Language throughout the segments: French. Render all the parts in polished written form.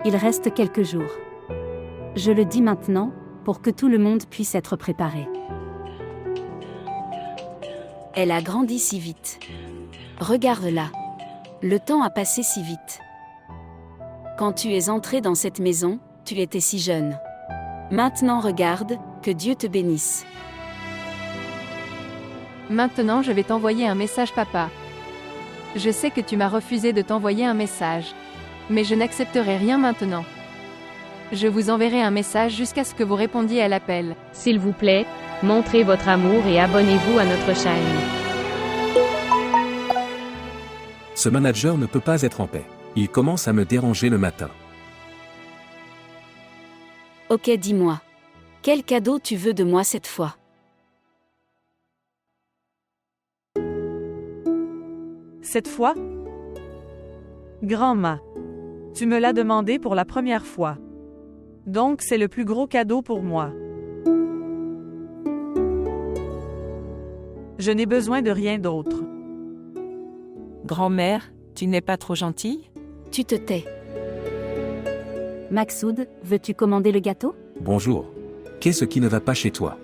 Il reste quelques jours. Je le dis maintenant, pour que tout le monde puisse être préparé. Elle a grandi si vite. Regarde-la. Le temps a passé si vite. Quand tu es entré dans cette maison, tu étais si jeune. Maintenant regarde, que Dieu te bénisse. Maintenant je vais t'envoyer un message papa. Je sais que tu m'as refusé de t'envoyer un message. Mais je n'accepterai rien maintenant. Je vous enverrai un message jusqu'à ce que vous répondiez à l'appel. S'il vous plaît, montrez votre amour et abonnez-vous à notre chaîne. Ce manager ne peut pas être en paix. Il commence à me déranger le matin. Ok, dis-moi. Quel cadeau tu veux de moi cette fois? Cette fois? Grand-ma, tu me l'as demandé pour la première fois. Donc c'est le plus gros cadeau pour moi. Je n'ai besoin de rien d'autre. Grand-mère, tu n'es pas trop gentille? Tu te tais. Maxoud, veux-tu commander le gâteau? Bonjour. Qu'est-ce qui ne va pas chez toi?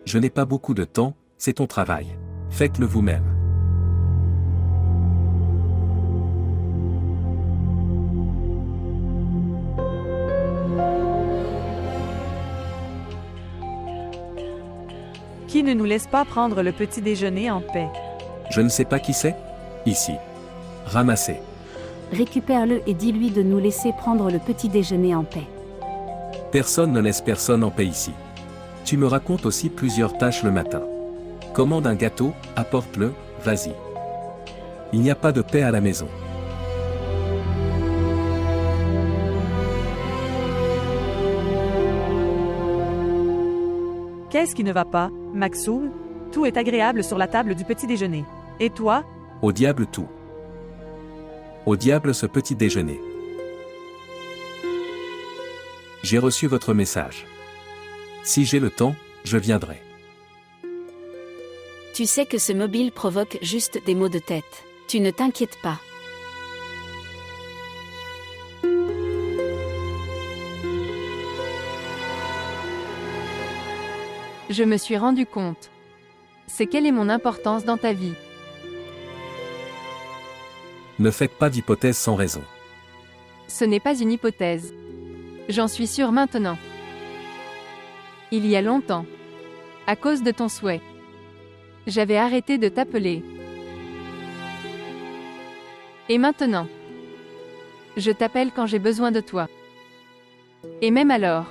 Je n'ai pas beaucoup de temps, c'est ton travail. Faites-le vous-même. Qui ne nous laisse pas prendre le petit déjeuner en paix? Je ne sais pas qui c'est? Ici. Ramassez. Récupère-le et dis-lui de nous laisser prendre le petit déjeuner en paix. Personne ne laisse personne en paix ici. Tu me racontes aussi plusieurs tâches le matin. Commande un gâteau, apporte-le, vas-y. Il n'y a pas de paix à la maison. Qu'est-ce qui ne va pas, Maxoud? Tout est agréable sur la table du petit déjeuner. Et toi? Au diable tout. Au diable ce petit déjeuner. J'ai reçu votre message. Si j'ai le temps, je viendrai. Tu sais que ce mobile provoque juste des maux de tête. Tu ne t'inquiètes pas. Je me suis rendu compte. C'est quelle est mon importance dans ta vie? Ne faites pas d'hypothèses sans raison. Ce n'est pas une hypothèse. J'en suis sûre maintenant. Il y a longtemps. À cause de ton souhait. J'avais arrêté de t'appeler. Et maintenant. Je t'appelle quand j'ai besoin de toi. Et même alors.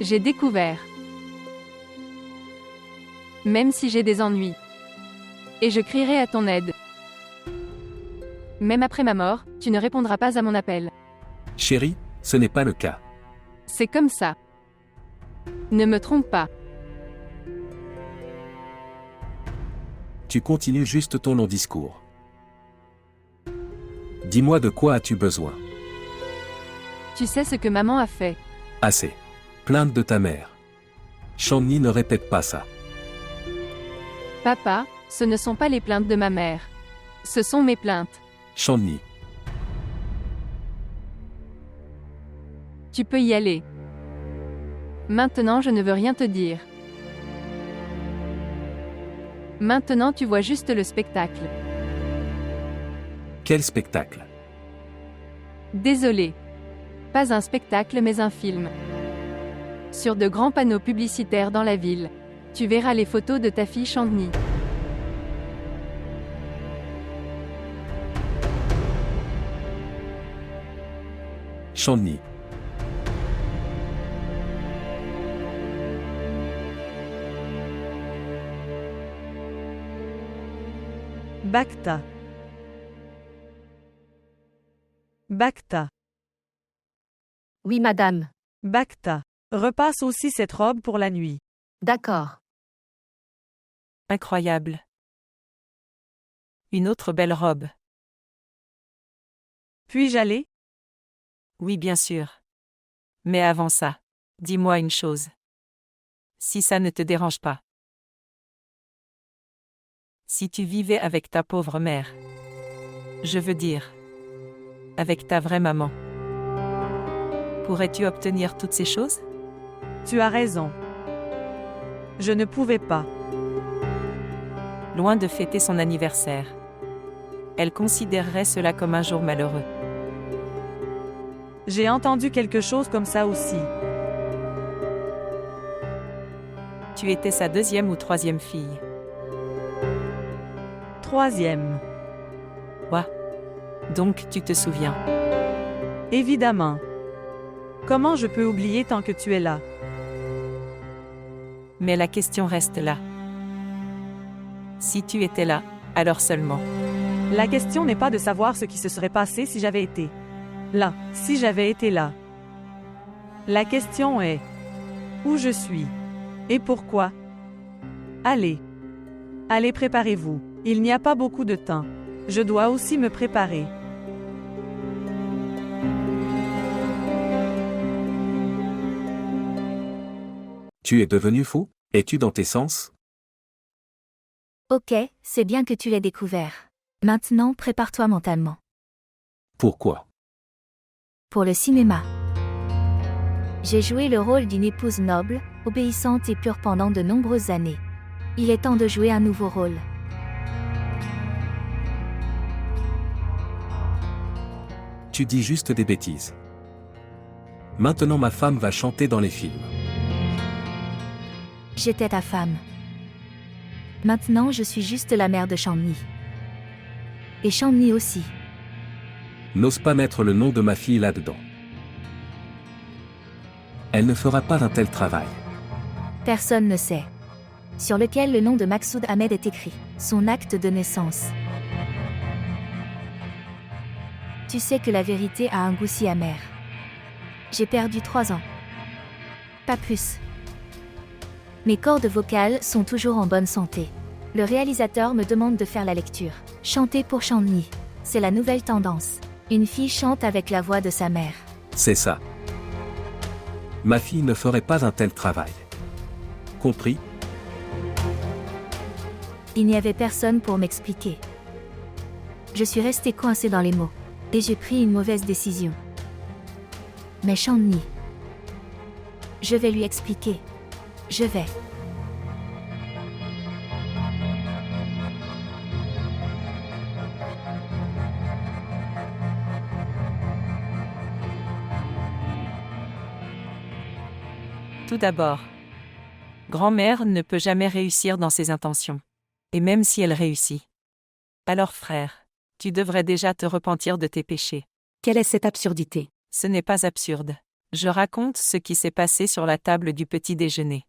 J'ai découvert. Même si j'ai des ennuis. Et je crierai à ton aide. Même après ma mort, tu ne répondras pas à mon appel. Chérie, ce n'est pas le cas. C'est comme ça. Ne me trompe pas. Tu continues juste ton long discours. Dis-moi de quoi as-tu besoin? Tu sais ce que maman a fait. Assez. Plainte de ta mère. Chandni ne répète pas ça. Papa, ce ne sont pas les plaintes de ma mère. Ce sont mes plaintes. Chandni. Tu peux y aller. Maintenant je ne veux rien te dire. Maintenant tu vois juste le spectacle. Quel spectacle? Désolé. Pas un spectacle mais un film. Sur de grands panneaux publicitaires dans la ville. Tu verras les photos de ta fille Chandni. Chandni. Bacta. Bacta. Oui, madame. Bacta. Repasse aussi cette robe pour la nuit. D'accord. Incroyable. Une autre belle robe. Puis-je aller? Oui, bien sûr. Mais avant ça, dis-moi une chose. Si ça ne te dérange pas. Si tu vivais avec ta pauvre mère. Je veux dire, avec ta vraie maman. Pourrais-tu obtenir toutes ces choses? Tu as raison. Je ne pouvais pas. Loin de fêter son anniversaire. Elle considérerait cela comme un jour malheureux. J'ai entendu quelque chose comme ça aussi. Tu étais sa deuxième ou troisième fille. Troisième. Ouah. Donc tu te souviens. Évidemment. Comment je peux oublier tant que tu es là? Mais la question reste là. Si tu étais là, alors seulement. La question n'est pas de savoir ce qui se serait passé si j'avais été là. Si j'avais été là. La question est où je suis et pourquoi. Allez. Allez, préparez-vous. Il n'y a pas beaucoup de temps. Je dois aussi me préparer. Tu es devenu fou? Es-tu dans tes sens? Ok, c'est bien que tu l'aies découvert. Maintenant, prépare-toi mentalement. Pourquoi? Pour le cinéma. J'ai joué le rôle d'une épouse noble, obéissante et pure pendant de nombreuses années. Il est temps de jouer un nouveau rôle. Tu dis juste des bêtises. Maintenant ma femme va chanter dans les films. J'étais ta femme. Maintenant, je suis juste la mère de Shanni. Et Shanni aussi. N'ose pas mettre le nom de ma fille là-dedans. Elle ne fera pas un tel travail. Personne ne sait. Sur lequel le nom de Maqsoud Ahmed est écrit. Son acte de naissance. Tu sais que la vérité a un goût si amer. J'ai perdu 3 ans. Pas plus. Mes cordes vocales sont toujours en bonne santé. Le réalisateur me demande de faire la lecture. Chanter pour Shanni. C'est la nouvelle tendance. Une fille chante avec la voix de sa mère. C'est ça. Ma fille ne ferait pas un tel travail. Compris? Il n'y avait personne pour m'expliquer. Je suis restée coincée dans les mots. Et j'ai pris une mauvaise décision. Mais Shanni. Je vais lui expliquer. Je vais. Tout d'abord, grand-mère ne peut jamais réussir dans ses intentions. Et même si elle réussit. Alors frère, tu devrais déjà te repentir de tes péchés. Quelle est cette absurdité? Ce n'est pas absurde. Je raconte ce qui s'est passé sur la table du petit déjeuner.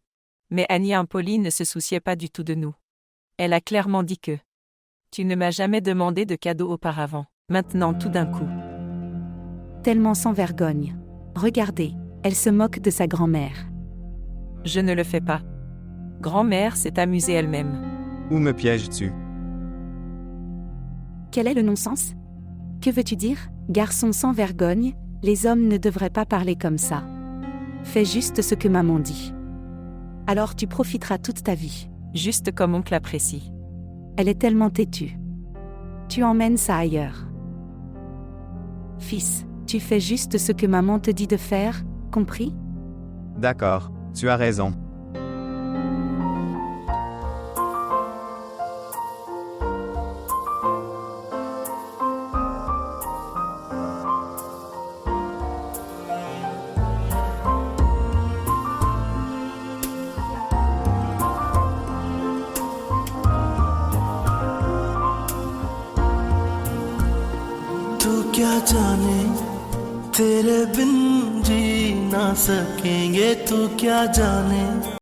Mais Annie Impoli ne se souciait pas du tout de nous. Elle a clairement dit que tu ne m'as jamais demandé de cadeau auparavant. Maintenant tout d'un coup. Tellement sans vergogne. Regardez, elle se moque de sa grand-mère. Je ne le fais pas. Grand-mère s'est amusée elle-même. Où me pièges-tu? Quel est le non-sens? Que veux-tu dire, garçon sans vergogne? Les hommes ne devraient pas parler comme ça. Fais juste ce que maman dit. Alors tu profiteras toute ta vie. Juste comme oncle apprécie. Elle est tellement têtue. Tu emmènes ça ailleurs. Fils, tu fais juste ce que maman te dit de faire, compris? D'accord, tu as raison. क्या जाने तेरे बिन जी ना सकेंगे तू क्या जाने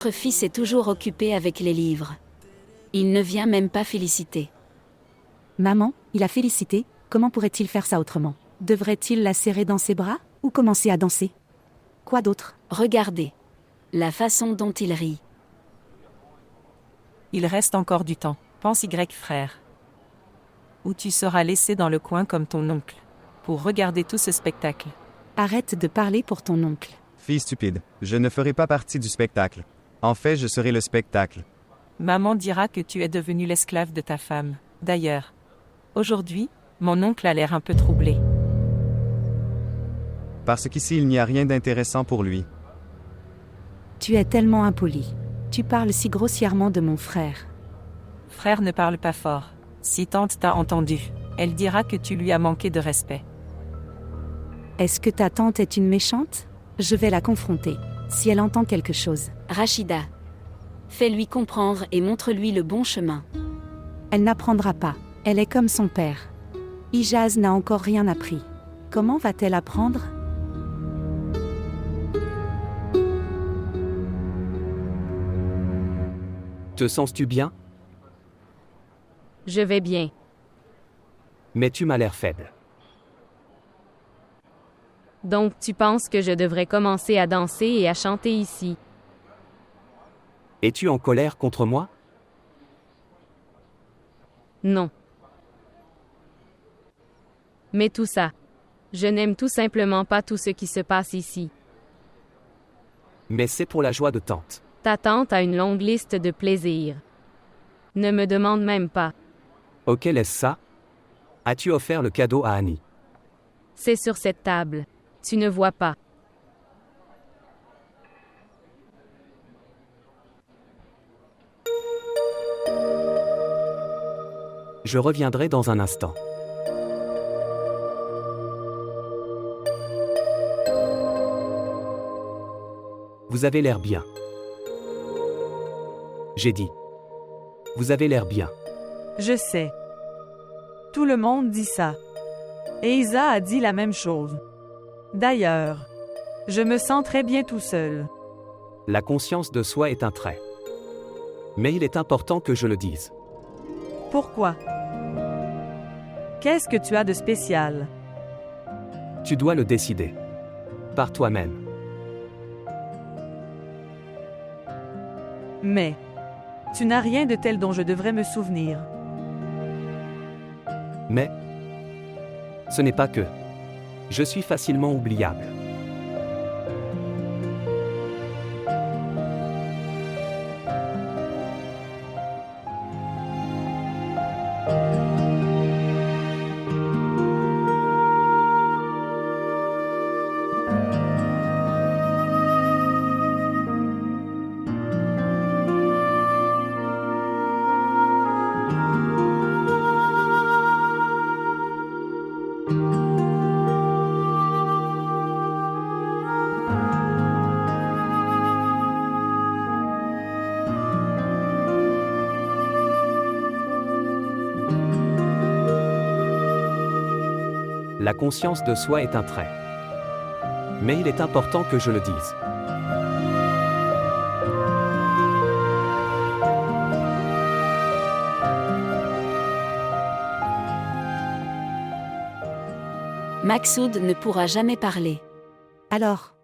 Votre fils est toujours occupé avec les livres. Il ne vient même pas féliciter. Maman, il a félicité, comment pourrait-il faire ça autrement? Devrait-il la serrer dans ses bras, ou commencer à danser? Quoi d'autre? Regardez. La façon dont il rit. Il reste encore du temps, pense Y frère. Ou tu seras laissé dans le coin comme ton oncle, pour regarder tout ce spectacle. Arrête de parler pour ton oncle. Fille stupide, je ne ferai pas partie du spectacle. En fait, je serai le spectacle. Maman dira que tu es devenu l'esclave de ta femme. D'ailleurs, aujourd'hui, mon oncle a l'air un peu troublé. Parce qu'ici, il n'y a rien d'intéressant pour lui. Tu es tellement impoli. Tu parles si grossièrement de mon frère. Frère ne parle pas fort. Si tante t'a entendu, elle dira que tu lui as manqué de respect. Est-ce que ta tante est une méchante? Je vais la confronter, si elle entend quelque chose. Rachida. Fais-lui comprendre et montre-lui le bon chemin. Elle n'apprendra pas. Elle est comme son père. Ijaz n'a encore rien appris. Comment va-t-elle apprendre? Te sens-tu bien? Je vais bien. Mais tu m'as l'air faible. Donc tu penses que je devrais commencer à danser et à chanter ici? Es-tu en colère contre moi? Non. Mais tout ça. Je n'aime tout simplement pas tout ce qui se passe ici. Mais c'est pour la joie de tante. Ta tante a une longue liste de plaisirs. Ne me demande même pas. Ok, laisse ça. As-tu offert le cadeau à Annie? C'est sur cette table. Tu ne vois pas. Je reviendrai dans un instant. Vous avez l'air bien. J'ai dit. Vous avez l'air bien. Je sais. Tout le monde dit ça. Et Isa a dit la même chose. D'ailleurs, je me sens très bien tout seul. La conscience de soi est un trait. Mais il est important que je le dise. Pourquoi? Qu'est-ce que tu as de spécial? Tu dois le décider. Par toi-même. Mais, tu n'as rien de tel dont je devrais me souvenir. Mais, ce n'est pas que. Je suis facilement oubliable. La conscience de soi est un trait. Mais il est important que je le dise. Maksoud ne pourra jamais parler. Alors,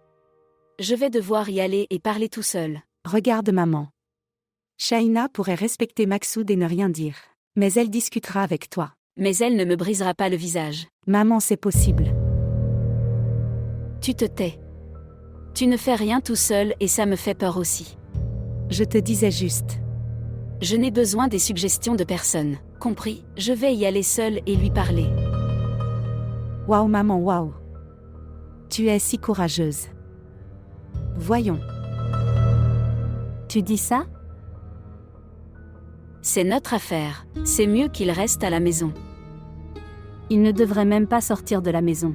Je vais devoir y aller et parler tout seul. regarde maman. Shaina pourrait respecter Maksoud et ne rien dire. Mais elle discutera avec toi. Mais elle ne me brisera pas le visage. Maman, c'est possible. Tu te tais. Tu ne fais rien tout seul et ça me fait peur aussi. Je te disais juste. Je n'ai besoin des suggestions de personne. Compris? Je vais y aller seule et lui parler. Waouh maman, waouh. Tu es si courageuse. Voyons. Tu dis ça? C'est notre affaire. C'est mieux qu'il reste à la maison. Il ne devrait même pas sortir de la maison.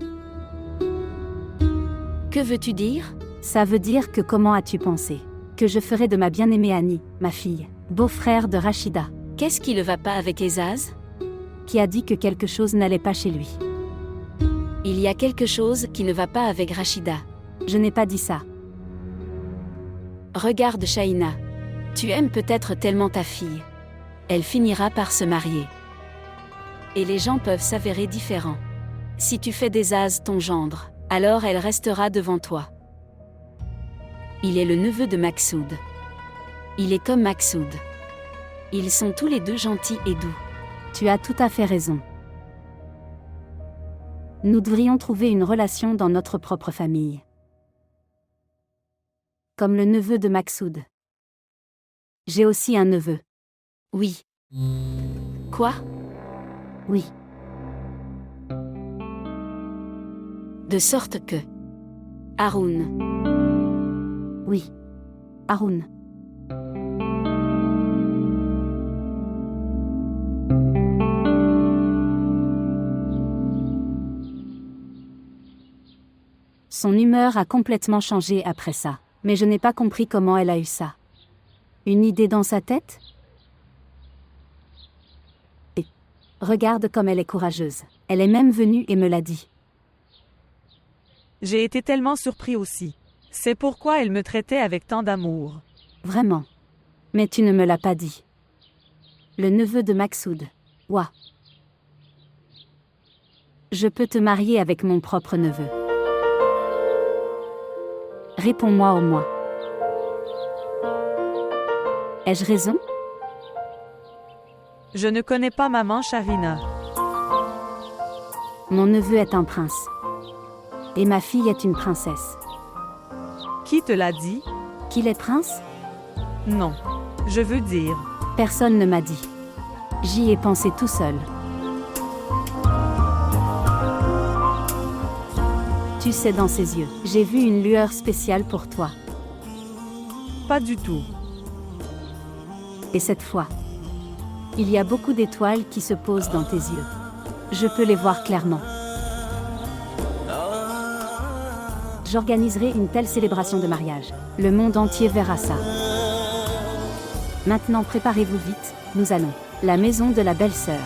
Que veux-tu dire? Ça veut dire que comment as-tu pensé? Que je ferai de ma bien-aimée Annie, ma fille, beau-frère de Rachida, Qu'est-ce qui ne va pas avec Ezaz? qui a dit que quelque chose n'allait pas chez lui. Il y a quelque chose qui ne va pas avec Rachida. Je n'ai pas dit ça. Regarde Shaina. Tu aimes peut-être tellement ta fille. Elle finira par se marier. Et les gens peuvent s'avérer différents. Si tu fais des As ton gendre, alors elle restera devant toi. Il est le neveu de Maksoud. Il est comme Maksoud. Ils sont tous les deux gentils et doux. Tu as tout à fait raison. Nous devrions trouver une relation dans notre propre famille. Comme le neveu de Maksoud. J'ai aussi un neveu. Oui. Quoi? Oui. De sorte que... Haroun. Oui. Haroun. Son humeur a complètement changé après ça, mais je n'ai pas compris comment elle a eu ça. Une idée dans sa tête? Et regarde comme elle est courageuse. Elle est même venue et me l'a dit. J'ai été tellement surpris aussi. C'est pourquoi elle me traitait avec tant d'amour. Vraiment. Mais tu ne me l'as pas dit. Le neveu de Maksoud. Ouah. Je peux te marier avec mon propre neveu. Réponds-moi au moins. Ai-je raison? Je ne connais pas maman Sharina. Mon neveu est un prince. Et ma fille est une princesse. Qui te l'a dit? Qu'il est prince? Non. Je veux dire. Personne ne m'a dit. J'y ai pensé tout seul. Tu sais, dans ses yeux, j'ai vu une lueur spéciale pour toi. Pas du tout. Et cette fois, il y a beaucoup d'étoiles qui se posent dans tes yeux. Je peux les voir clairement. J'organiserai une telle célébration de mariage. Le monde entier verra ça. Maintenant, préparez-vous vite, nous allons. La maison de la belle-sœur.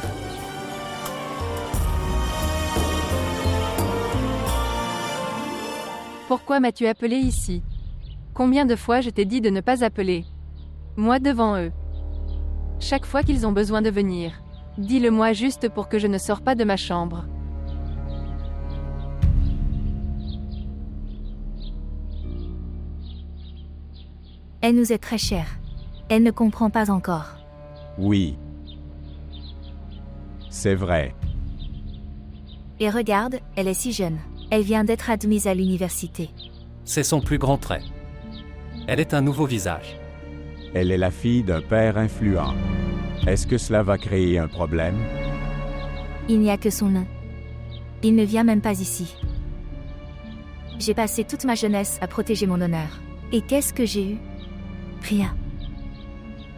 Pourquoi m'as-tu appelé ici? Combien de fois je t'ai dit de ne pas appeler? Moi devant eux. Chaque fois qu'ils ont besoin de venir. Dis-le-moi juste pour que je ne sors pas de ma chambre. Elle nous est très chère. Elle ne comprend pas encore. Oui. C'est vrai. Et regarde, elle est si jeune. Elle vient d'être admise à l'université. C'est son plus grand trait. Elle est un nouveau visage. Elle est la fille d'un père influent. Est-ce que cela va créer un problème? Il n'y a que son nom. Il ne vient même pas ici. J'ai passé toute ma jeunesse à protéger mon honneur. Et qu'est-ce que j'ai eu? Rien.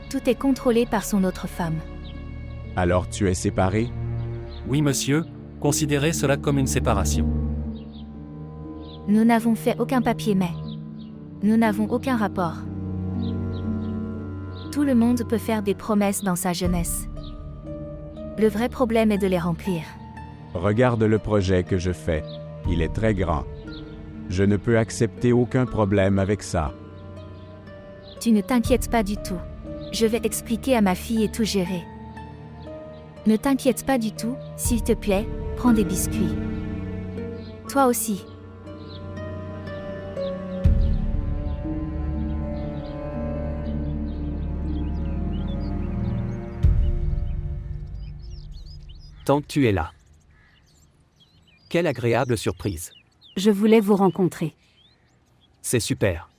Tout est contrôlé par son autre femme. Alors tu es séparé? Oui, monsieur, considérez cela comme une séparation. Nous n'avons fait aucun papier, mais nous n'avons aucun rapport. Tout le monde peut faire des promesses dans sa jeunesse. Le vrai problème est de les remplir. Regarde le projet que je fais. Il est très grand. Je ne peux accepter aucun problème avec ça. Tu ne t'inquiètes pas du tout. Je vais expliquer à ma fille et tout gérer. Ne t'inquiète pas du tout, s'il te plaît, prends des biscuits. Toi aussi. Tant que tu es là. Quelle agréable surprise. Je voulais vous rencontrer. C'est super.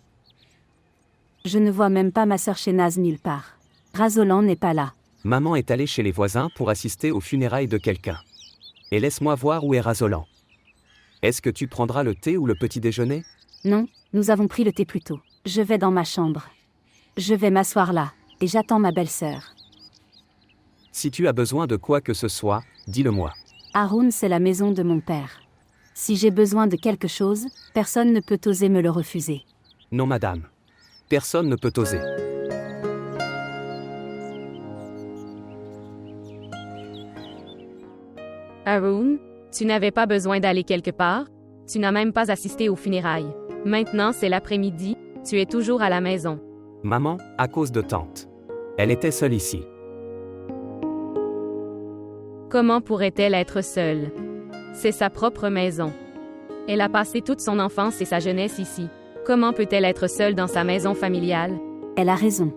Je ne vois même pas ma sœur Shénaz nulle part. Razolan n'est pas là. Maman est allée chez les voisins pour assister aux funérailles de quelqu'un. Et laisse-moi voir où est Razolan. Est-ce que tu prendras le thé ou le petit déjeuner? Non, nous avons pris le thé plus tôt. Je vais dans ma chambre. Je vais m'asseoir là, et j'attends ma belle-sœur. Si tu as besoin de quoi que ce soit, dis-le-moi. Haroun, c'est la maison de mon père. Si j'ai besoin de quelque chose, personne ne peut oser me le refuser. Non, madame. Personne ne peut oser. Haroun, tu n'avais pas besoin d'aller quelque part. Tu n'as même pas assisté aux funérailles. Maintenant, c'est l'après-midi. Tu es toujours à la maison. Maman, à cause de tante. Elle était seule ici. Comment pourrait-elle être seule? C'est sa propre maison. Elle a passé toute son enfance et sa jeunesse ici. Comment peut-elle être seule dans sa maison familiale? Elle a raison.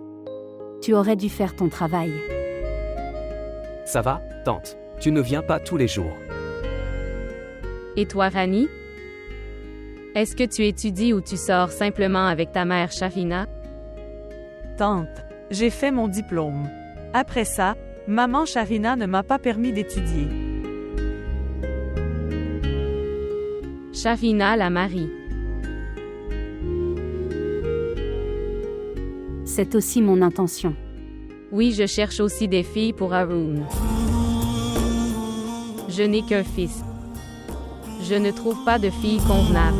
Tu aurais dû faire ton travail. Ça va, tante? Tu ne viens pas tous les jours. Et toi, Rani? Est-ce que tu étudies ou tu sors simplement avec ta mère Sharina? Tante, j'ai fait mon diplôme. Après ça, maman Sharina ne m'a pas permis d'étudier. Sharina la marie. C'est aussi mon intention. Oui, je cherche aussi des filles pour Haroun. Je n'ai qu'un fils. Je ne trouve pas de fille convenable.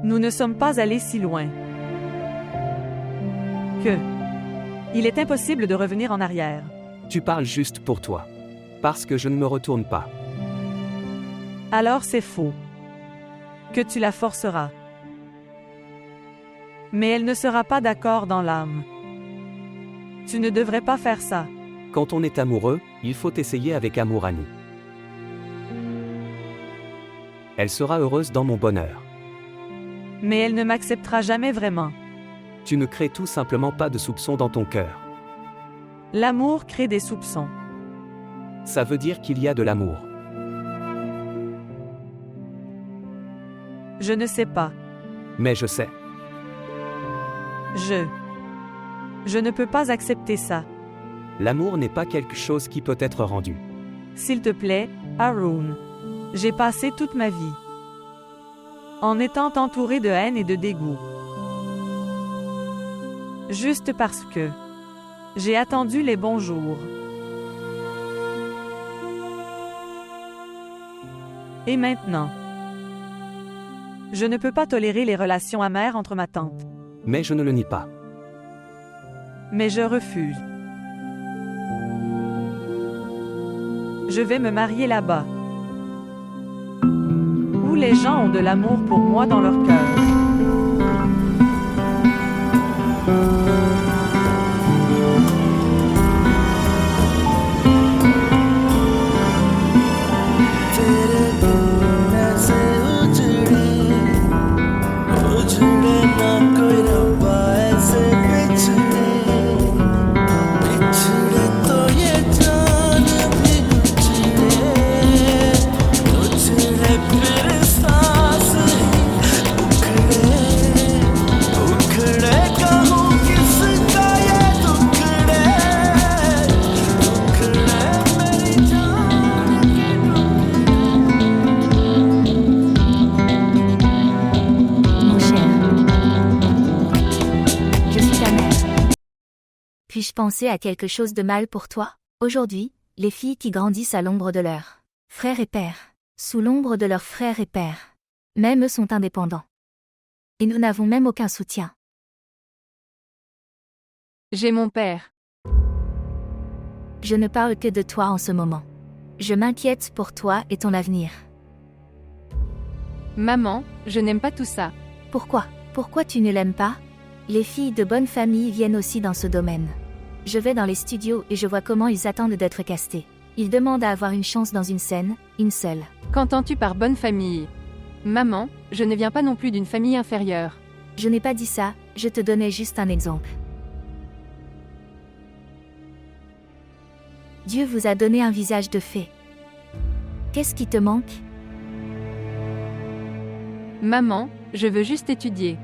Nous ne sommes pas allés si loin. Il est impossible de revenir en arrière. Tu parles juste pour toi. Parce que je ne me retourne pas. Alors c'est faux. Que tu la forceras. Mais elle ne sera pas d'accord dans l'âme. Tu ne devrais pas faire ça. Quand on est amoureux, il faut essayer avec amour, Annie. Elle sera heureuse dans mon bonheur. Mais elle ne m'acceptera jamais vraiment. Tu ne crées tout simplement pas de soupçons dans ton cœur. L'amour crée des soupçons. Ça veut dire qu'il y a de l'amour. Je ne sais pas. Mais je sais. Je ne peux pas accepter ça. L'amour n'est pas quelque chose qui peut être rendu. S'il te plaît, Haroun. J'ai passé toute ma vie en étant entouré de haine et de dégoût. Juste parce que j'ai attendu les bons jours. Et maintenant, je ne peux pas tolérer les relations amères entre ma tante. Mais je ne le nie pas. Mais je refuse. Je vais me marier là-bas, où les gens ont de l'amour pour moi dans leur cœur. Puis-je penser à quelque chose de mal pour toi? Aujourd'hui, les filles qui grandissent à l'ombre de leurs frères et pères, sous l'ombre de leurs frères et pères, même eux sont indépendants. Et nous n'avons même aucun soutien. J'ai mon père. Je ne parle que de toi en ce moment. Je m'inquiète pour toi et ton avenir. Maman, je n'aime pas tout ça. Pourquoi? Pourquoi tu ne l'aimes pas? Les filles de bonne famille viennent aussi dans ce domaine. Je vais dans les studios et je vois comment ils attendent d'être castés. Ils demandent à avoir une chance dans une scène, une seule. Qu'entends-tu par bonne famille? Maman, je ne viens pas non plus d'une famille inférieure. Je n'ai pas dit ça, je te donnais juste un exemple. Dieu vous a donné un visage de fée. Qu'est-ce qui te manque? Maman, je veux juste étudier.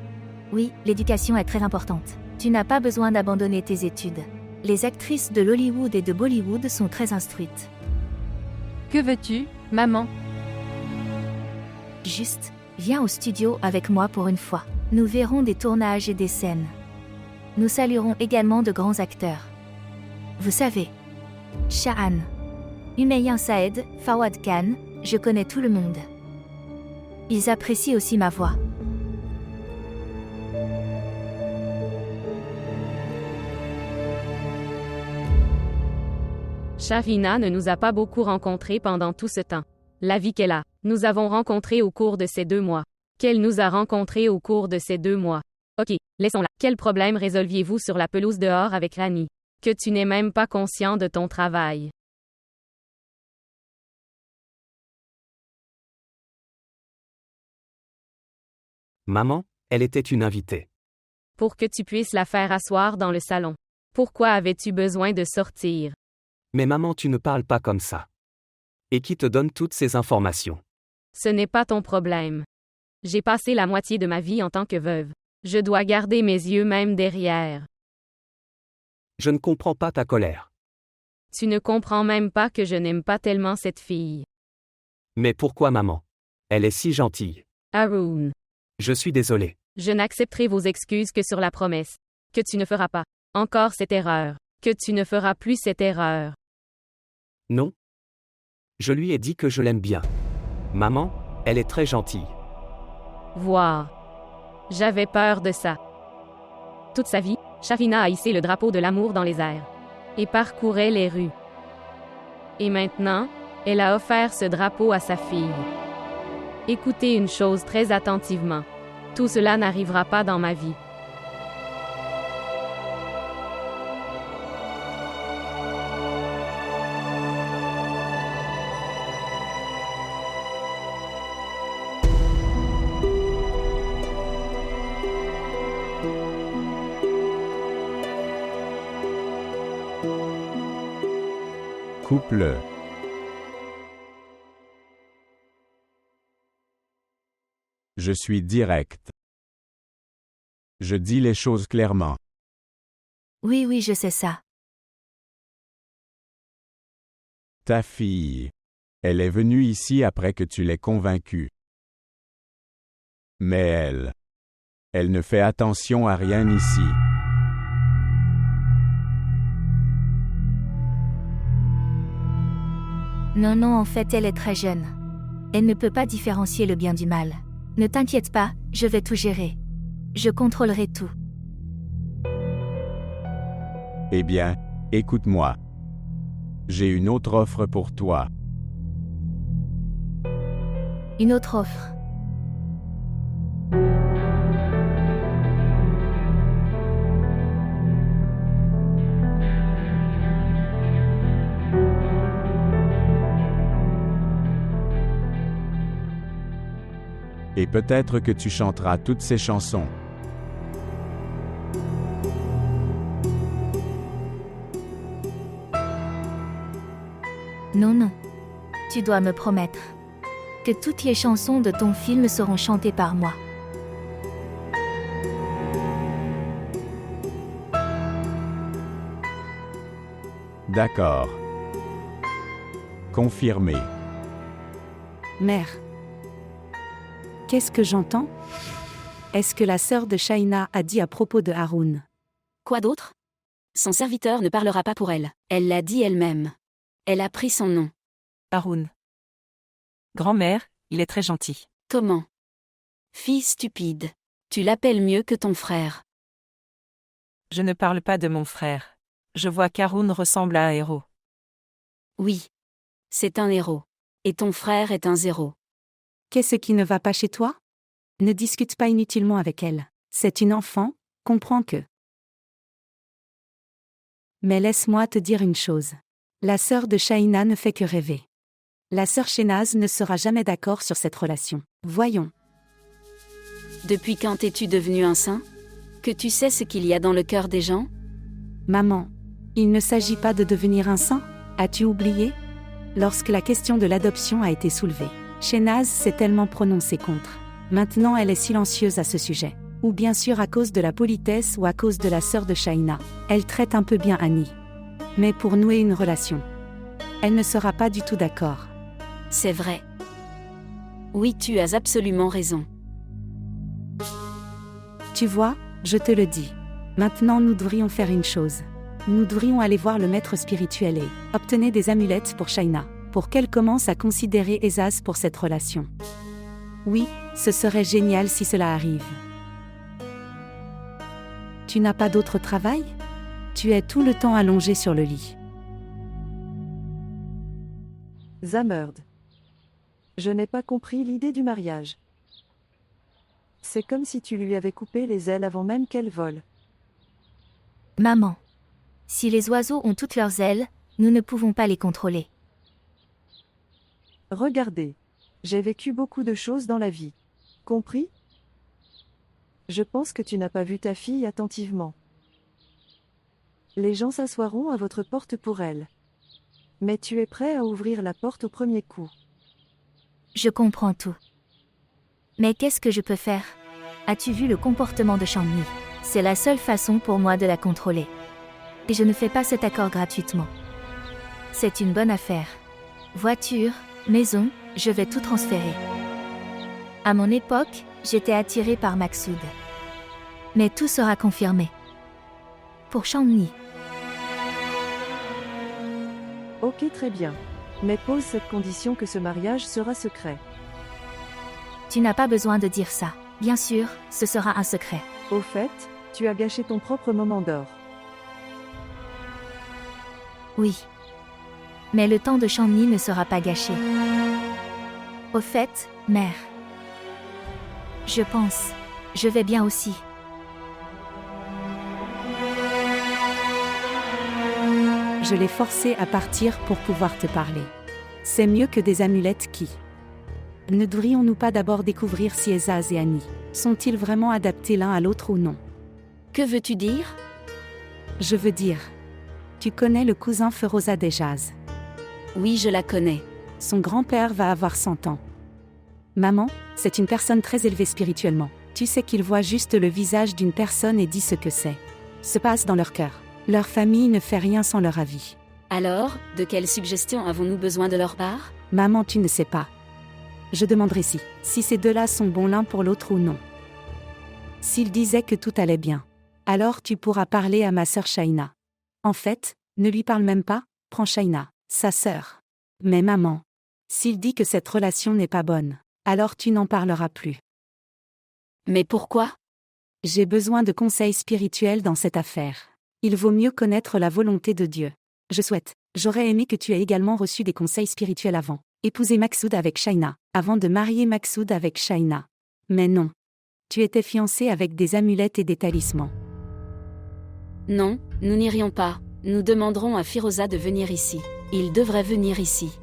Oui, l'éducation est très importante. Tu n'as pas besoin d'abandonner tes études. Les actrices de l'Hollywood et de Bollywood sont très instruites. Que veux-tu, maman? Juste, viens au studio avec moi pour une fois. Nous verrons des tournages et des scènes. Nous saluerons également de grands acteurs. Vous savez, Shahan, Humayun Saed, Fawad Khan, je connais tout le monde. Ils apprécient aussi ma voix. Shavina ne nous a pas beaucoup rencontrés pendant tout ce temps. La vie qu'elle a, nous avons rencontré au cours de ces 2 mois. Qu'elle nous a rencontrés au cours de ces 2 mois. Ok, laissons-la. Quel problème résolviez-vous sur la pelouse dehors avec Rani? Que tu n'es même pas conscient de ton travail. Maman, elle était une invitée. Pour que tu puisses la faire asseoir dans le salon. Pourquoi avais-tu besoin de sortir? Mais maman, tu ne parles pas comme ça. Et qui te donne toutes ces informations? Ce n'est pas ton problème. J'ai passé la moitié de ma vie en tant que veuve. Je dois garder mes yeux même derrière. Je ne comprends pas ta colère. Tu ne comprends même pas que je n'aime pas tellement cette fille. Mais pourquoi maman? Elle est si gentille. Haroun. Je suis désolé. Je n'accepterai vos excuses que sur la promesse. Que tu ne feras pas encore cette erreur. Que tu ne feras plus cette erreur. Non. Je lui ai dit que je l'aime bien. Maman, elle est très gentille. Voir. J'avais peur de ça. Toute sa vie, Shavina a hissé le drapeau de l'amour dans les airs. Et parcourait les rues. Et maintenant, elle a offert ce drapeau à sa fille. Écoutez une chose très attentivement. Tout cela n'arrivera pas dans ma vie. Couple. Je suis direct. Je dis les choses clairement. Oui, oui, je sais ça. Ta fille. Elle est venue ici après que tu l'aies convaincue. Mais elle ne fait attention à rien ici. Non, non, en fait, elle est très jeune. Elle ne peut pas différencier le bien du mal. Ne t'inquiète pas, je vais tout gérer. Je contrôlerai tout. Eh bien, écoute-moi. J'ai une autre offre pour toi. Une autre offre. Et peut-être que tu chanteras toutes ces chansons. Non, non. Tu dois me promettre que toutes les chansons de ton film seront chantées par moi. D'accord. Confirmé. Mère. Qu'est-ce que j'entends? Est-ce que la sœur de Shaina a dit à propos de Haroun? Quoi d'autre? Son serviteur ne parlera pas pour elle. Elle l'a dit elle-même. Elle a pris son nom. Haroun. Grand-mère, il est très gentil. Comment? Fille stupide. Tu l'appelles mieux que ton frère. Je ne parle pas de mon frère. Je vois qu'Haroun ressemble à un héros. Oui. C'est un héros. Et ton frère est un zéro. Qu'est-ce qui ne va pas chez toi? Ne discute pas inutilement avec elle. C'est une enfant, comprends que. Mais laisse-moi te dire une chose. La sœur de Shaina ne fait que rêver. La sœur Shénaz ne sera jamais d'accord sur cette relation. Voyons. Depuis quand es-tu devenu un saint? Que tu sais ce qu'il y a dans le cœur des gens? Maman, il ne s'agit pas de devenir un saint, as-tu oublié? Lorsque la question de l'adoption a été soulevée, Shénaz s'est tellement prononcée contre. Maintenant elle est silencieuse à ce sujet. Ou bien sûr à cause de la politesse ou à cause de la sœur de Shaina. Elle traite un peu bien Annie. Mais pour nouer une relation, elle ne sera pas du tout d'accord. C'est vrai. Oui, tu as absolument raison. Tu vois, je te le dis. Maintenant nous devrions faire une chose. Nous devrions aller voir le maître spirituel et obtenir des amulettes pour Shaina, pour qu'elle commence à considérer Ezaz pour cette relation. Oui, ce serait génial si cela arrive. Tu n'as pas d'autre travail? Tu es tout le temps allongé sur le lit. Zamerd. Je n'ai pas compris l'idée du mariage. C'est comme si tu lui avais coupé les ailes avant même qu'elle vole. Maman. Si les oiseaux ont toutes leurs ailes, nous ne pouvons pas les contrôler. Regardez. J'ai vécu beaucoup de choses dans la vie. Compris? Je pense que tu n'as pas vu ta fille attentivement. Les gens s'assoiront à votre porte pour elle. Mais tu es prêt à ouvrir la porte au premier coup. Je comprends tout. Mais qu'est-ce que je peux faire? As-tu vu le comportement de Chandni? C'est la seule façon pour moi de la contrôler. Et je ne fais pas cet accord gratuitement. C'est une bonne affaire. Voiture, maison, je vais tout transférer. À mon époque, j'étais attirée par Maksoud. Mais tout sera confirmé. Pour Chandni. Ok, très bien. Mais pose cette condition que ce mariage sera secret. Tu n'as pas besoin de dire ça. Bien sûr, ce sera un secret. Au fait, tu as gâché ton propre moment d'or. Oui. Mais le temps de Chandni ne sera pas gâché. Au fait, mère. Je pense. Je vais bien aussi. Je l'ai forcé à partir pour pouvoir te parler. C'est mieux que des amulettes qui... Ne devrions-nous pas d'abord découvrir si Ezaz et Annie sont-ils vraiment adaptés l'un à l'autre ou non? Que veux-tu dire? Je veux dire... Tu connais le cousin Feroza d'Ejaz? Oui, je la connais. Son grand-père va avoir 100 ans. Maman, c'est une personne très élevée spirituellement. Tu sais qu'il voit juste le visage d'une personne et dit ce que c'est. Se passe dans leur cœur. Leur famille ne fait rien sans leur avis. Alors, de quelles suggestions avons-nous besoin de leur part? Maman, tu ne sais pas. Je demanderai si ces deux-là sont bons l'un pour l'autre ou non. S'ils disaient que tout allait bien, alors tu pourras parler à ma sœur Shaina. En fait, ne lui parle même pas, prends Shaina, sa sœur. Mais maman, s'il dit que cette relation n'est pas bonne, alors tu n'en parleras plus. Mais pourquoi? J'ai besoin de conseils spirituels dans cette affaire. Il vaut mieux connaître la volonté de Dieu. J'aurais aimé que tu aies également reçu des conseils spirituels avant. Épouser Maksoud avec Shaina, avant de marier Maksoud avec Shaina. Mais non. Tu étais fiancé avec des amulettes et des talismans. Non, nous n'irions pas. Nous demanderons à Firoza de venir ici. Il devrait venir ici.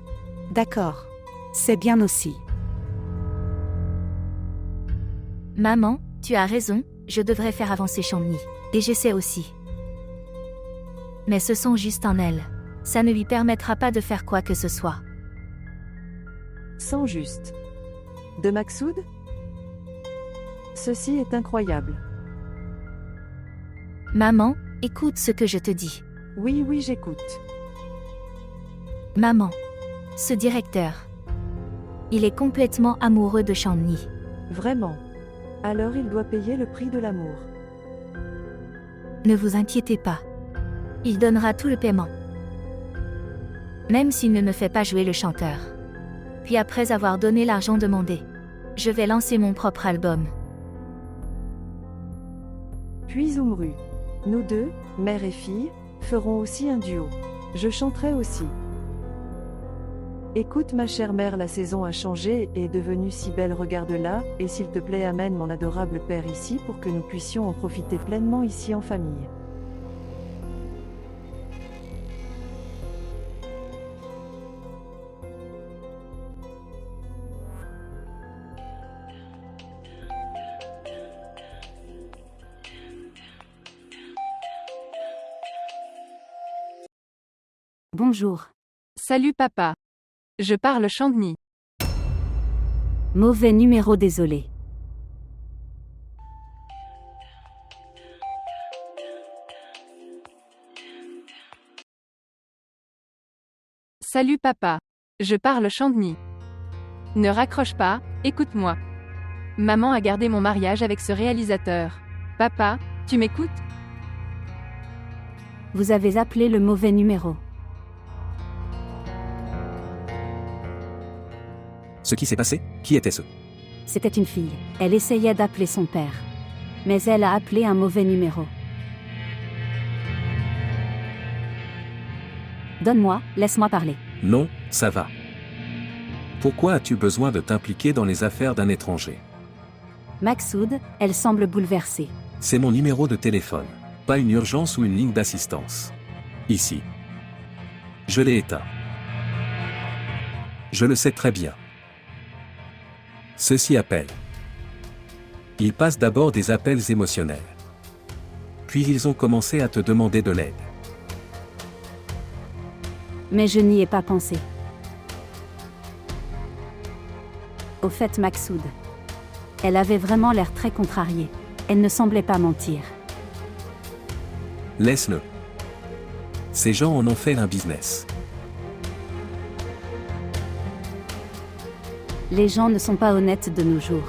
D'accord. C'est bien aussi. Maman, tu as raison, je devrais faire avancer Chandni. Et j'essaie aussi. Mais ce sont juste en elle. Ça ne lui permettra pas de faire quoi que ce soit. Sans juste. De Maksoud? Ceci est incroyable. Maman, écoute ce que je te dis. Oui, j'écoute. Maman. Ce directeur. Il est complètement amoureux de Chandni. Vraiment. Alors il doit payer le prix de l'amour. Ne vous inquiétez pas. Il donnera tout le paiement. Même s'il ne me fait pas jouer le chanteur. Puis après avoir donné l'argent demandé, je vais lancer mon propre album. Puis Umru. Nous deux, mère et fille, ferons aussi un duo. Je chanterai aussi. Écoute ma chère mère, la saison a changé et est devenue si belle, regarde-la, et s'il te plaît amène mon adorable père ici pour que nous puissions en profiter pleinement ici en famille. Bonjour. Salut papa. Je parle Chandni. Mauvais numéro, désolé. Salut papa. Je parle Chandni. Ne raccroche pas, écoute-moi. Maman a gardé mon mariage avec ce réalisateur. Papa, tu m'écoutes? Vous avez appelé le mauvais numéro. Ce qui s'est passé, qui était-ce? C'était une fille. Elle essayait d'appeler son père. Mais elle a appelé un mauvais numéro. Donne-moi, laisse-moi parler. Non, ça va. Pourquoi as-tu besoin de t'impliquer dans les affaires d'un étranger? Maksoud, elle semble bouleversée. C'est mon numéro de téléphone. Pas une urgence ou une ligne d'assistance. Ici. Je l'ai éteint. Je le sais très bien. Ceux-ci appellent. Ils passent d'abord des appels émotionnels. Puis ils ont commencé à te demander de l'aide. Mais je n'y ai pas pensé. Au fait, Maksoud. Elle avait vraiment l'air très contrariée. Elle ne semblait pas mentir. Laisse-le. Ces gens en ont fait un business. Les gens ne sont pas honnêtes de nos jours.